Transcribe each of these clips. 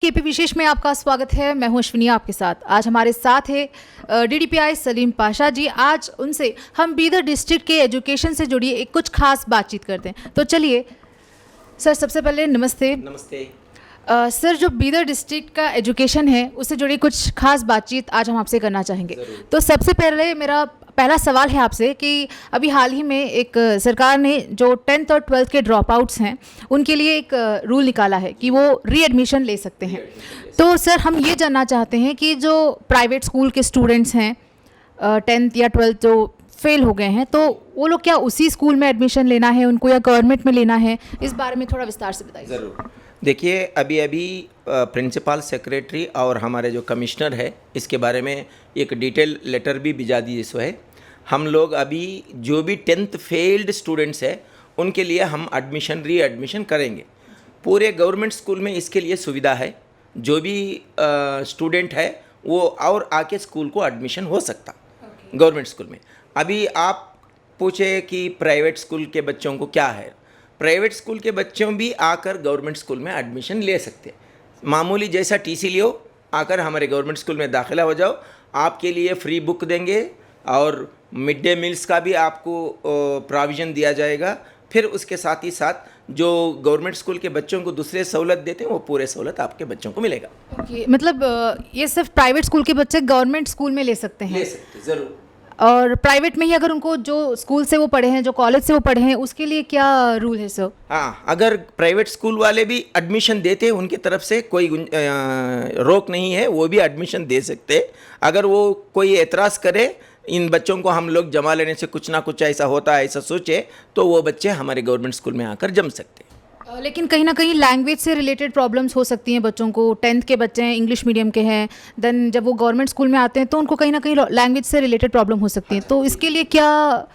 KP विशेष में आपका स्वागत है। मैं हूं अश्विनी आपके साथ। आज हमारे साथ है डीडीपीआई सलीम पाशा जी। आज उनसे हम बीदर डिस्ट्रिक्ट के एजुकेशन से जुड़ी एक कुछ खास बातचीत करते हैं। तो चलिए सर, सबसे पहले नमस्ते। नमस्ते। सर, जो बीदर डिस्ट्रिक्ट का एजुकेशन है उससे जुड़ी कुछ खास बातचीत आज हम आपसे करना चाहेंगे। तो सबसे पहले मेरा पहला सवाल है आपसे कि अभी हाल ही में एक सरकार ने जो 10th और 12th के ड्रॉप आउट्स हैं उनके लिए एक रूल निकाला है कि वो रीएडमिशन ले सकते हैं। तो सर, हम ये जानना चाहते हैं कि जो प्राइवेट स्कूल के स्टूडेंट्स हैं 10th या 12th जो फेल हो गए हैं, तो वो लोग क्या उसी स्कूल में एडमिशन लेना है उनको या गवर्नमेंट में लेना है? इस बारे में थोड़ा विस्तार से बताइए। ज़रूर। देखिए, अभी प्रिंसिपल सेक्रेटरी और हमारे जो कमिश्नर है इसके बारे में एक डिटेल लेटर भी भिजा दी सो है। हम लोग अभी जो भी 10th फेल्ड स्टूडेंट्स है उनके लिए हम री एडमिशन करेंगे। पूरे गवर्नमेंट स्कूल में इसके लिए सुविधा है। जो भी स्टूडेंट है वो और आके स्कूल को एडमिशन हो सकता गवर्नमेंट स्कूल में। अभी आप पूछे कि प्राइवेट स्कूल के बच्चों को क्या है। प्राइवेट स्कूल के बच्चों भी आकर गवर्नमेंट स्कूल में एडमिशन ले सकते हैं। मामूली जैसा टीसी लियो, आकर हमारे गवर्नमेंट स्कूल में दाखिला हो जाओ। आपके लिए फ्री बुक देंगे और मिड डे मील्स का भी आपको प्रोविज़न दिया जाएगा। फिर उसके साथ ही साथ जो गवर्नमेंट स्कूल के बच्चों को दूसरे सहूलत देते हैं वो पूरे सहूलत आपके बच्चों को मिलेगा। ओके, मतलब ये सिर्फ प्राइवेट स्कूल के बच्चे गवर्नमेंट स्कूल में ले सकते हैं? ले सकते, ज़रूर। और प्राइवेट में ही अगर उनको जो स्कूल से वो पढ़े हैं, जो कॉलेज से वो पढ़े हैं, उसके लिए क्या रूल है सर? हाँ, अगर प्राइवेट स्कूल वाले भी एडमिशन देते हैं उनकी तरफ से कोई रोक नहीं है, वो भी एडमिशन दे सकते हैं। अगर वो कोई एतराज़ करे इन बच्चों को हम लोग जमा लेने से कुछ ना कुछ ऐसा होता है ऐसा सोचे, तो वो बच्चे हमारे गवर्नमेंट स्कूल में आकर जम सकते हैं। लेकिन कहीं ना कहीं लैंग्वेज से रिलेटेड प्रॉब्लम्स हो सकती हैं बच्चों को। 10th के बच्चे हैं, इंग्लिश मीडियम के हैं, देन जब वो गवर्नमेंट स्कूल में आते हैं तो उनको कहीं ना कहीं लैंग्वेज से रिलेटेड प्रॉब्लम हो सकती है। तो इसके लिए क्या?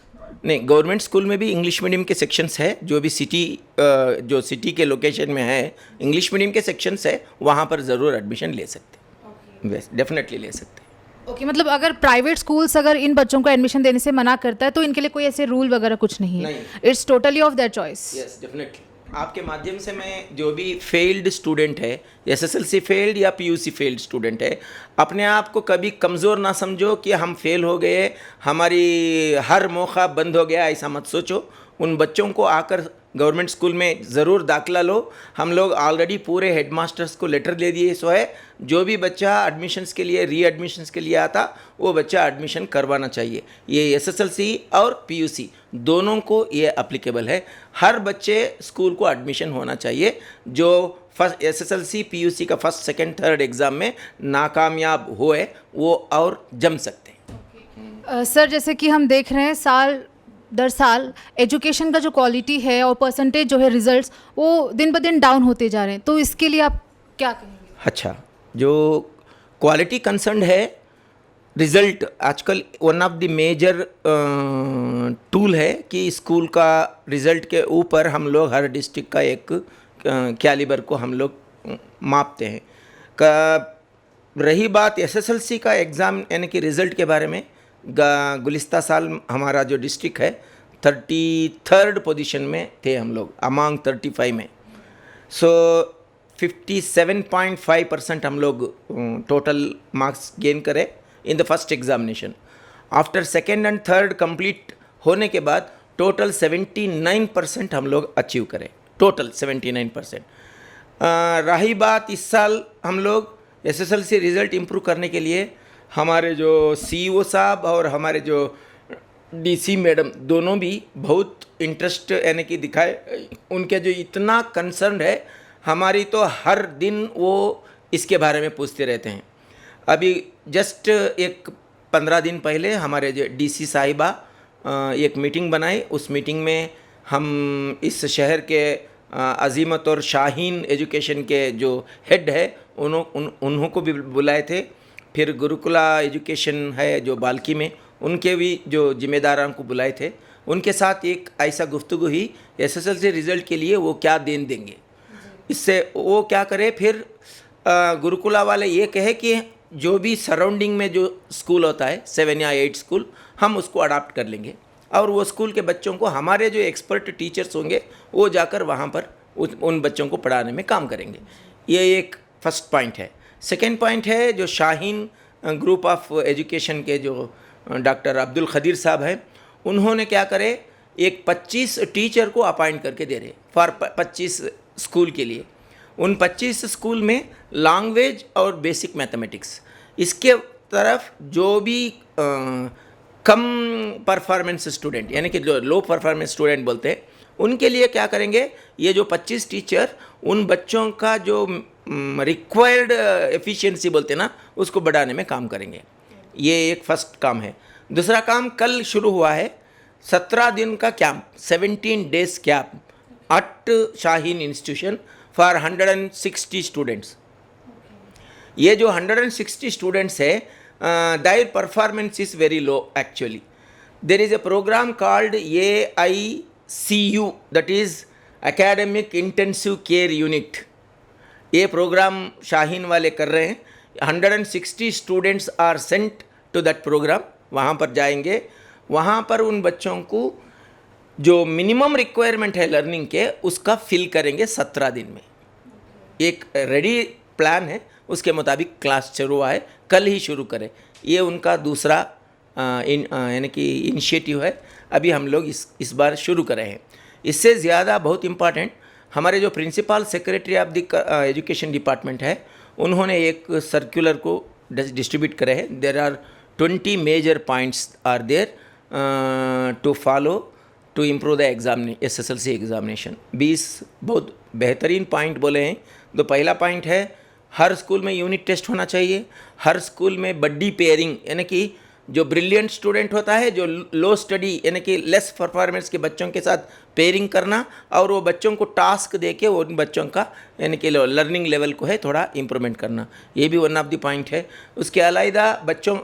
नहीं, गवर्नमेंट स्कूल में भी इंग्लिश मीडियम के सेक्शंस है। जो भी सिटी के लोकेशन में है इंग्लिश मीडियम के सेक्शंस है, वहाँ पर ज़रूर एडमिशन ले सकते हैं। डेफिनेटली ले सकते हैं। ओके, मतलब अगर प्राइवेट स्कूल्स अगर इन बच्चों को एडमिशन देने से मना करता है तो इनके लिए कोई ऐसे रूल वगैरह कुछ नहीं है? It's totally of their choice. Yes, definitely. आपके माध्यम से मैं जो भी फेल्ड स्टूडेंट है, एसएसएलसी फेल्ड या पीयूसी फेल्ड स्टूडेंट है, अपने आप को कभी कमज़ोर ना समझो कि हम फेल हो गए, हमारी हर मौका बंद हो गया, ऐसा मत सोचो। उन बच्चों को आकर गवर्नमेंट स्कूल में ज़रूर दाखिला लो। हम लोग ऑलरेडी पूरे हेडमास्टर्स को लेटर दे दिए सो है। जो भी बच्चा एडमिशन्स के लिए री एडमिशन्स के लिए आता वो बच्चा एडमिशन करवाना चाहिए। ये एसएसएलसी और पीयूसी दोनों को ये एप्लीकेबल है। हर बच्चे स्कूल को एडमिशन होना चाहिए। जो फर्स्ट एसएसएलसी पीयूसी का फर्स्ट सेकंड थर्ड एग्ज़ाम में नाकामयाब हुए वो और जम सकते हैं। सर, जैसे कि हम देख रहे हैं साल दर साल एजुकेशन का जो क्वालिटी है और परसेंटेज जो है रिजल्ट्स वो दिन ब दिन डाउन होते जा रहे हैं। तो इसके लिए आप क्या कहेंगे? अच्छा, जो क्वालिटी कंसर्न है, रिज़ल्ट आजकल one of the major tool है कि स्कूल का रिज़ल्ट के ऊपर हम लोग हर डिस्ट्रिक्ट का एक कैलिबर को हम लोग मापते हैं। रही बात एसएसएलसी का एग्ज़ाम यानी कि रिज़ल्ट के बारे में, गुलिस्ता साल हमारा जो डिस्ट्रिक्ट है 33rd पोजीशन में थे हम लोग अमंग 35 में। सो 57.5% हम लोग टोटल मार्क्स गेन करे in the first examination. After second and third complete होने के बाद टोटल 79% हम लोग अचीव करें, टोटल 79%। रही बात इस साल हम लोग एसएसएलसी रिज़ल्ट इम्प्रूव करने के लिए हमारे जो सीईओ साहब और हमारे जो डीसी मैडम दोनों भी बहुत इंटरेस्ट यानी कि दिखाए। उनके जो इतना कंसर्न है, हमारी तो हर दिन वो इसके बारे में पूछते रहते हैं। अभी जस्ट एक 15 दिन पहले हमारे जो डीसी साहिबा एक मीटिंग बनाई। उस मीटिंग में हम इस शहर के अजीमत और शाहीन एजुकेशन के जो हेड है उन्हों को भी बुलाए थे। फिर गुरुकुला एजुकेशन है जो बाल्की में, उनके भी जो जिम्मेदारों को बुलाए थे। उनके साथ एक ऐसा गुफ्तगू हुई एसएसएलसी रिज़ल्ट के लिए वो क्या देंगे, इससे वो क्या करे। फिर गुरुकुला वाले ये कहे कि जो भी सराउंडिंग में जो स्कूल होता है 7 या 8 स्कूल, हम उसको अडाप्ट कर लेंगे और वो स्कूल के बच्चों को हमारे जो एक्सपर्ट टीचर्स होंगे वो जाकर वहाँ पर उन बच्चों को पढ़ाने में काम करेंगे। ये एक फर्स्ट पॉइंट है। सेकेंड पॉइंट है जो शाहीन ग्रुप ऑफ एजुकेशन के जो डॉक्टर अब्दुल खदीर साहब हैं, उन्होंने क्या करे, एक 25 टीचर को अपॉइंट करके दे रहे फॉर 25 स्कूल के लिए। उन 25 स्कूल में लैंग्वेज और बेसिक मैथमेटिक्स, इसके तरफ जो भी कम परफॉर्मेंस स्टूडेंट यानी कि जो लो परफॉर्मेंस स्टूडेंट बोलते हैं, उनके लिए क्या करेंगे, ये जो 25 टीचर उन बच्चों का जो रिक्वायर्ड एफिशिएंसी बोलते हैं ना, उसको बढ़ाने में काम करेंगे। ये एक फर्स्ट काम है। दूसरा काम कल शुरू हुआ है, 17 दिन का camp, 17 days camp at Shaheen institution for 160 students. ये जो 160 स्टूडेंट्स है, their performance is very low actually. There is a program called AICU, that is Academic Intensive Care Unit. ये प्रोग्राम शाहीन वाले कर रहे हैं। 160 students are sent to that program. वहाँ पर जाएंगे, वहाँ पर उन बच्चों को जो मिनिमम रिक्वायरमेंट है लर्निंग के, उसका फिल करेंगे 17 दिन में। एक रेडी प्लान है, उसके मुताबिक क्लास शुरू हुआ है, कल ही शुरू करें। ये उनका दूसरा यानी कि इनिशिएटिव है, अभी हम लोग इस बार शुरू कर रहे हैं। इससे ज़्यादा बहुत इम्पॉर्टेंट, हमारे जो principal secretary of the education department है, उन्होंने एक सर्कुलर को डिस्ट्रीब्यूट करे हैं। There are 20 major points are there to follow to improve the SSLC examination. 20 बहुत बेहतरीन पॉइंट बोले हैं। तो पहला पॉइंट है, हर स्कूल में यूनिट टेस्ट होना चाहिए। हर स्कूल में बड्डी पेयरिंग यानी कि जो ब्रिलियंट स्टूडेंट होता है, जो लो स्टडी यानी कि लेस परफॉर्मेंस के बच्चों के साथ पेयरिंग करना, और वो बच्चों को टास्क दे के उन बच्चों का यानी कि लर्निंग लेवल को है थोड़ा इम्प्रूवमेंट करना, ये भी वन ऑफ द पॉइंट है। उसके अलावा बच्चों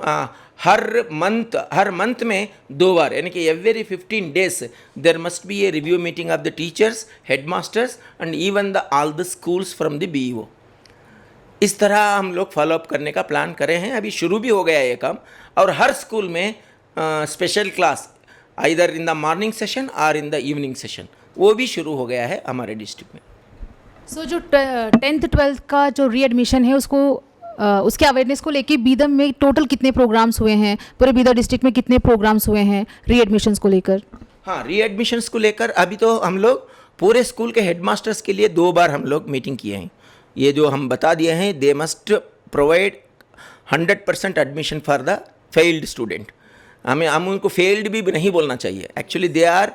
हर मंथ में 2 बार यानी कि every 15 days there must be a review meeting of the teachers, head masters and even the all the schools from the BEO। इस तरह हम लोग फॉलोअप करने का प्लान करे हैं। अभी शुरू भी हो गया ये काम, और हर स्कूल में special class either in the morning session और इन द इवनिंग सेशन, वो भी शुरू हो गया है हमारे डिस्ट्रिक्ट में। सो जो 10th 12th का जो रीएडमिशन है, उसको उसके अवेयरनेस को लेके बीदम में टोटल कितने प्रोग्राम्स हुए हैं, पूरे बीदर डिस्ट्रिक्ट में कितने प्रोग्राम्स हुए हैं रीएडमिशन्स को लेकर? हाँ, रीएडमिशन्स को लेकर अभी तो हम लोग पूरे स्कूल के हेडमास्टर्स के लिए 2 बार हम लोग मीटिंग किए हैं। ये जो हम बता दिए हैं, they must provide 100% admission for the failed student. हम उनको फेल्ड भी नहीं बोलना चाहिए, actually they are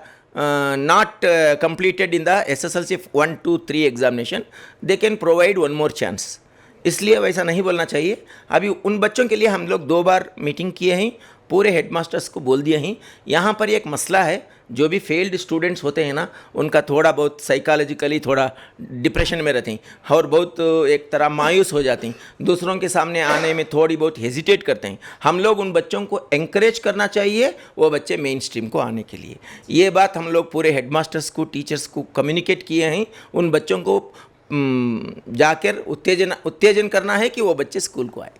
not completed in the SSLC 1, 2, 3 examination, they can provide 1 more chance, इसलिए वैसा नहीं बोलना चाहिए। अभी उन बच्चों के लिए हम लोग 2 बार मीटिंग किए हैं, पूरे हेडमास्टर्स को बोल दिए हैं। यहाँ पर एक मसला है, जो भी फेल्ड स्टूडेंट्स होते हैं ना, उनका थोड़ा बहुत साइकोलॉजिकली थोड़ा डिप्रेशन में रहते हैं और बहुत एक तरह मायूस हो जाते हैं, दूसरों के सामने आने में थोड़ी बहुत हेजिटेट करते हैं। हम लोग उन बच्चों को एंकरेज करना चाहिए, वो बच्चे मेन स्ट्रीम को आने के लिए। ये बात हम लोग पूरे हेडमास्टर्स को, टीचर्स को कम्युनिकेट किए हैं। उन बच्चों को जाकर उत्तेजन करना है कि वो बच्चे स्कूल को आए।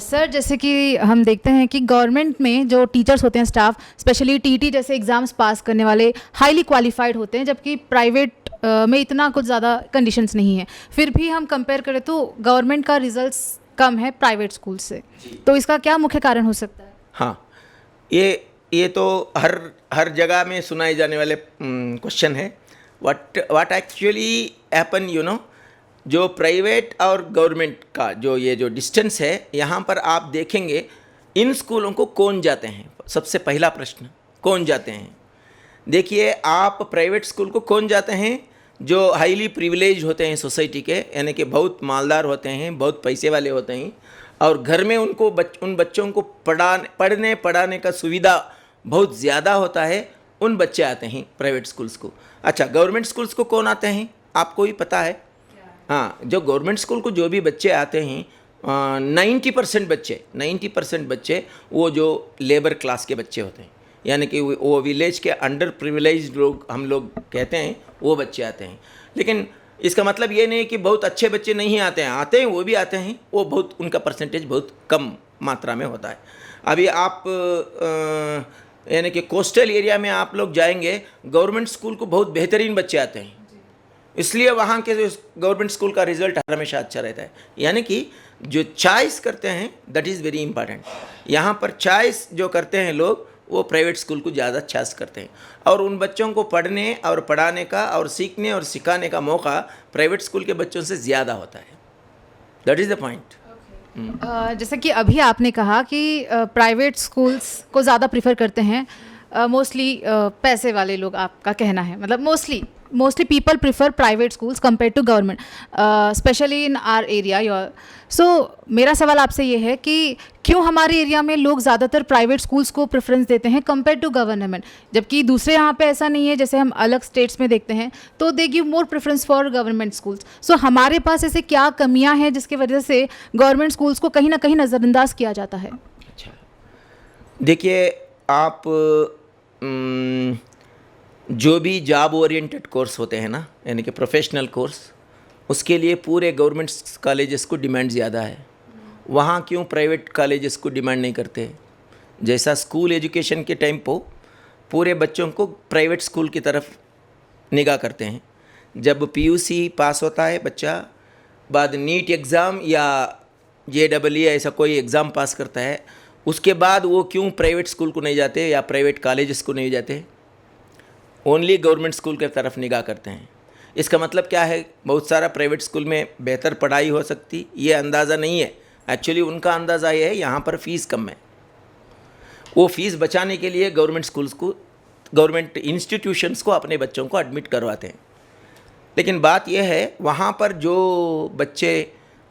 सर, जैसे कि हम देखते हैं कि गवर्नमेंट में जो टीचर्स होते हैं, स्टाफ, स्पेशली टीटी जैसे एग्ज़ाम्स पास करने वाले हाईली क्वालिफाइड होते हैं, जबकि प्राइवेट में इतना कुछ ज़्यादा कंडीशंस नहीं है। फिर भी हम कंपेयर करें तो गवर्नमेंट का रिजल्ट्स कम है प्राइवेट स्कूल से, तो इसका क्या मुख्य कारण हो सकता है? हाँ, ये तो हर जगह में सुनाए जाने वाले क्वेश्चन है। What actually happen, you know, जो प्राइवेट और गवर्नमेंट का जो डिस्टेंस है, यहाँ पर आप देखेंगे इन स्कूलों को कौन जाते हैं। सबसे पहला प्रश्न, कौन जाते हैं? देखिए, आप प्राइवेट स्कूल को कौन जाते हैं? जो हाईली प्रिविलेज होते हैं सोसाइटी के, यानी कि बहुत मालदार होते हैं, बहुत पैसे वाले होते हैं, और घर में उनको उन बच्चों को पढ़ाने का सुविधा बहुत ज़्यादा होता है, उन बच्चे आते हैं प्राइवेट स्कूल्स को। अच्छा, गवर्नमेंट स्कूल्स को कौन आते हैं, आपको ही पता है? हाँ, जो गवर्नमेंट स्कूल को जो भी बच्चे आते हैं, 90% बच्चे वो जो लेबर क्लास के बच्चे होते हैं, यानी कि वो विलेज के अंडर प्रिविलेज लोग हम लोग कहते हैं, वो बच्चे आते हैं। लेकिन इसका मतलब ये नहीं कि बहुत अच्छे बच्चे नहीं आते हैं, वो भी आते हैं, वो बहुत, उनका परसेंटेज बहुत कम मात्रा में होता है। अभी आप यानी कि कोस्टल एरिया में आप लोग जाएंगे, गवर्नमेंट स्कूल को बहुत बेहतरीन बच्चे आते हैं, इसलिए वहाँ के जो गवर्नमेंट स्कूल का रिजल्ट हमेशा अच्छा रहता है। यानी कि जो चॉइस करते हैं दैट इज़ वेरी इंपॉर्टेंट। यहाँ पर चॉइस जो करते हैं लोग वो प्राइवेट स्कूल को ज़्यादा चॉइस करते हैं, और उन बच्चों को पढ़ने और पढ़ाने का और सीखने और सिखाने का मौका प्राइवेट स्कूल के बच्चों से ज़्यादा होता है। That is the point. जैसे कि अभी आपने कहा कि प्राइवेट स्कूल्स को ज़्यादा प्रिफर करते हैं मोस्टली पैसे वाले लोग, आपका कहना है, मतलब mostly people prefer private schools compare to government, especially in our area. So मेरा सवाल आपसे ये है कि क्यों हमारे एरिया में लोग ज़्यादातर प्राइवेट स्कूल्स को प्रेफरेंस देते हैं कंपेयर टू गवर्नमेंट, जबकि दूसरे यहाँ पे ऐसा नहीं है, जैसे हम अलग स्टेट्स में देखते हैं तो they give more preference for government schools. So हमारे पास ऐसे क्या कमियाँ हैं जिसकी वजह से गवर्नमेंट स्कूल्स को कहीं ना कहीं नज़रअंदाज किया जाता है? अच्छा, देखिए आप जो भी जॉब ओरिएंटेड कोर्स होते हैं ना, यानी कि प्रोफेशनल कोर्स, उसके लिए पूरे गवर्नमेंट कॉलेजेस को डिमांड ज़्यादा है। वहाँ क्यों प्राइवेट कॉलेजेस को डिमांड नहीं करते? जैसा स्कूल एजुकेशन के टाइम पर पूरे बच्चों को प्राइवेट स्कूल की तरफ निगाह करते हैं। जब पीयूसी पास होता है बच्चा, बाद नीट एग्ज़ाम या JEE ऐसा कोई एग्ज़ाम पास करता है, उसके बाद वो क्यों प्राइवेट स्कूल को नहीं जाते या प्राइवेट कॉलेजेस को नहीं जाते, ओनली गवर्नमेंट स्कूल की तरफ निगाह करते हैं। इसका मतलब क्या है? बहुत सारा प्राइवेट स्कूल में बेहतर पढ़ाई हो सकती, ये अंदाज़ा नहीं है। एक्चुअली उनका अंदाज़ा ये है यहाँ पर फ़ीस कम है, वो फ़ीस बचाने के लिए गवर्नमेंट स्कूल्स को, गवर्नमेंट इंस्टीट्यूशंस को अपने बच्चों को एडमिट करवाते हैं। लेकिन बात यह है वहाँ पर जो बच्चे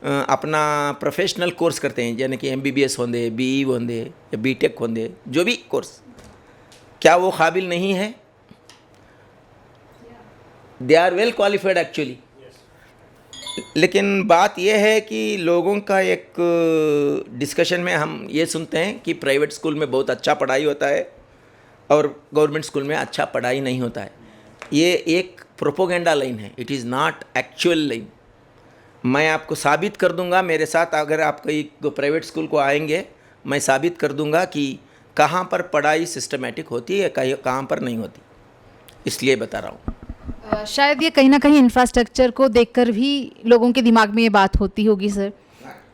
अपना प्रोफेशनल कोर्स करते हैं, यानी कि MBBS होंगे, BE होंगे या BTech होंगे, जो भी कोर्स, क्या वो काबिल नहीं है? They are well qualified actually. लेकिन बात यह है कि लोगों का एक डिस्कशन में हम ये सुनते हैं कि प्राइवेट स्कूल में बहुत अच्छा पढ़ाई होता है और गवर्नमेंट स्कूल में अच्छा पढ़ाई नहीं होता है। ये एक प्रोपोगेंडा लाइन है, it is not actual line. मैं आपको साबित कर दूंगा, मेरे साथ अगर आप कहीं प्राइवेट स्कूल को आएंगे, मैं साबित कर दूंगा कि कहाँ पर पढ़ाई सिस्टमेटिक होती है, कहाँ पर नहीं होती। इसलिए बता रहा हूँ। शायद ये कहीं ना कहीं इंफ्रास्ट्रक्चर को देखकर भी लोगों के दिमाग में ये बात होती होगी sir.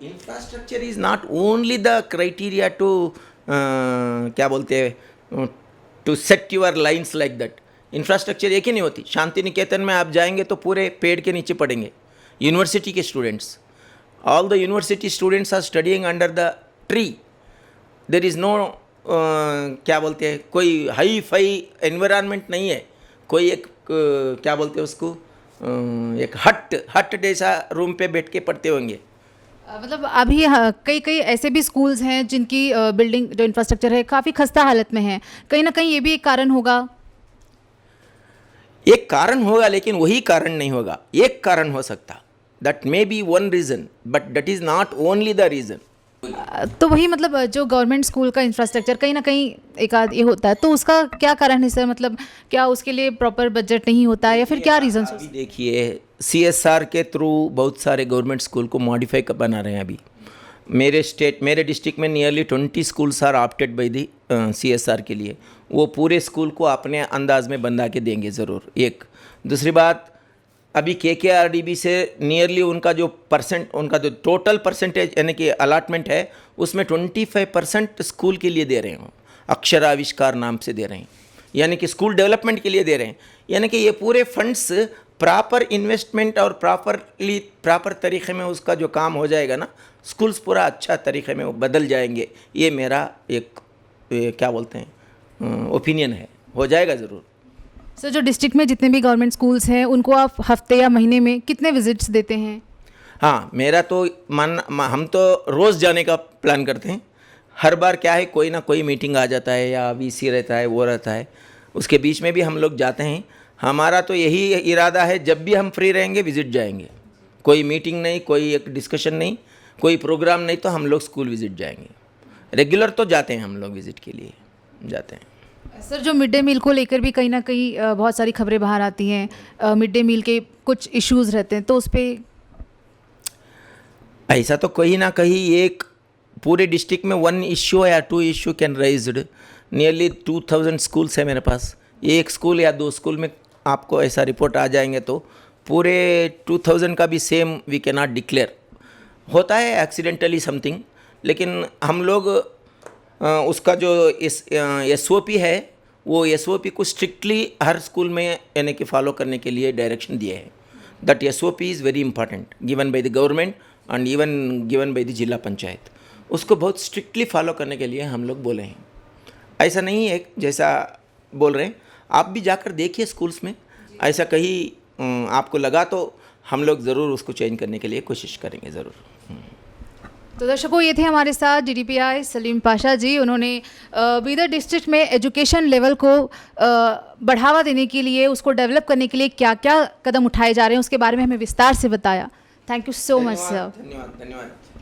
Infrastructure is not only the criteria to क्या बोलते हैं, to set your lines like that. Infrastructure एक ही नहीं होती। शांति निकेतन में आप जाएंगे तो पूरे पेड़ के नीचे पढ़ेंगे यूनिवर्सिटी के students. All the university students are studying under the tree. There is no क्या बोलते हैं, कोई हाई फाई एनवायरनमेंट नहीं है, कोई एक क्या बोलते हैं उसको, एक हट जैसा रूम पे बैठ के पढ़ते होंगे। मतलब अभी कई ऐसे भी स्कूल्स हैं जिनकी बिल्डिंग जो इंफ्रास्ट्रक्चर है काफ़ी खस्ता हालत में है, कहीं ना कहीं ये भी एक कारण होगा। एक कारण होगा, लेकिन वही कारण नहीं होगा। एक कारण हो सकता, that may be one reason, but that is not only the reason. तो वही मतलब जो गवर्नमेंट स्कूल का इंफ्रास्ट्रक्चर कहीं ना कहीं एक आध ये होता है, तो उसका क्या कारण है सर? मतलब क्या उसके लिए प्रॉपर बजट नहीं होता है या फिर क्या रीज़न? अभी देखिए CSR के थ्रू बहुत सारे गवर्नमेंट स्कूल को मॉडिफाई बना रहे हैं। अभी मेरे डिस्ट्रिक्ट में nearly 20 schools are opted by the CSR के लिए। वो पूरे स्कूल को अपने अंदाज में बना के देंगे ज़रूर। एक दूसरी बात, अभी KKRDB से नियरली उनका जो टोटल परसेंटेज यानी कि अलॉटमेंट है, उसमें 25% स्कूल के लिए दे रहे हैं, अक्षराविष्कार नाम से दे रहे हैं, यानी कि स्कूल डेवलपमेंट के लिए दे रहे हैं। यानी कि ये पूरे फंड्स प्रॉपर इन्वेस्टमेंट और प्रॉपर तरीके में उसका जो काम हो जाएगा ना, स्कूल्स पूरा अच्छा तरीके में वो बदल जाएंगे। ये मेरा एक क्या बोलते हैं ओपिनियन है, हो जाएगा ज़रूर। सर जो डिस्ट्रिक्ट में जितने भी गवर्नमेंट स्कूल्स हैं उनको आप हफ्ते या महीने में कितने विजिट्स देते हैं? हाँ, मेरा तो हम तो रोज़ जाने का प्लान करते हैं। हर बार क्या है, कोई ना कोई मीटिंग आ जाता है या VC रहता है, वो रहता है, उसके बीच में भी हम लोग जाते हैं। हमारा तो यही इरादा है, जब भी हम फ्री रहेंगे विज़िट जाएंगे। कोई मीटिंग नहीं, कोई एक डिस्कशन नहीं, कोई प्रोग्राम नहीं, तो हम लोग स्कूल विज़िट जाएंगे। रेगुलर तो जाते हैं हम लोग, विज़िट के लिए जाते हैं। सर जो मिड डे मील को लेकर भी कहीं ना कहीं बहुत सारी खबरें बाहर आती हैं, मिड डे मील के कुछ इश्यूज़ रहते हैं, तो उस पर ऐसा तो कहीं ना कहीं एक पूरे डिस्ट्रिक्ट में 1 इश्यू या 2 इश्यू कैन राइज्ड। नियरली 2000 स्कूल्स है मेरे पास। एक स्कूल या 2 स्कूल में आपको ऐसा रिपोर्ट आ जाएंगे तो पूरे 2000 का भी same we can not declare, होता है एक्सीडेंटली समथिंग, लेकिन हम लोग उसका जो SOP है वो SOP को स्ट्रिक्टली हर स्कूल में यानी कि फॉलो करने के लिए डायरेक्शन दिए हैं. That SOP is very important given by the government and even given by the जिला पंचायत. उसको बहुत स्ट्रिक्टली फॉलो करने के लिए हम लोग बोले हैं. ऐसा नहीं है जैसा बोल रहे हैं, आप भी जाकर देखिए स्कूल्स में, ऐसा कहीं आपको लगा तो हम लोग ज़रूर उसको चेंज करने के लिए कोशिश करेंगे ज़रूर. तो दर्शकों, ये थे हमारे साथ DDPI सलीम पाशा जी. उन्होंने बीदर डिस्ट्रिक्ट में एजुकेशन लेवल को बढ़ावा देने के लिए, उसको डेवलप करने के लिए क्या क्या कदम उठाए जा रहे हैं उसके बारे में हमें विस्तार से बताया. Thank you so much sir. धन्यवाद.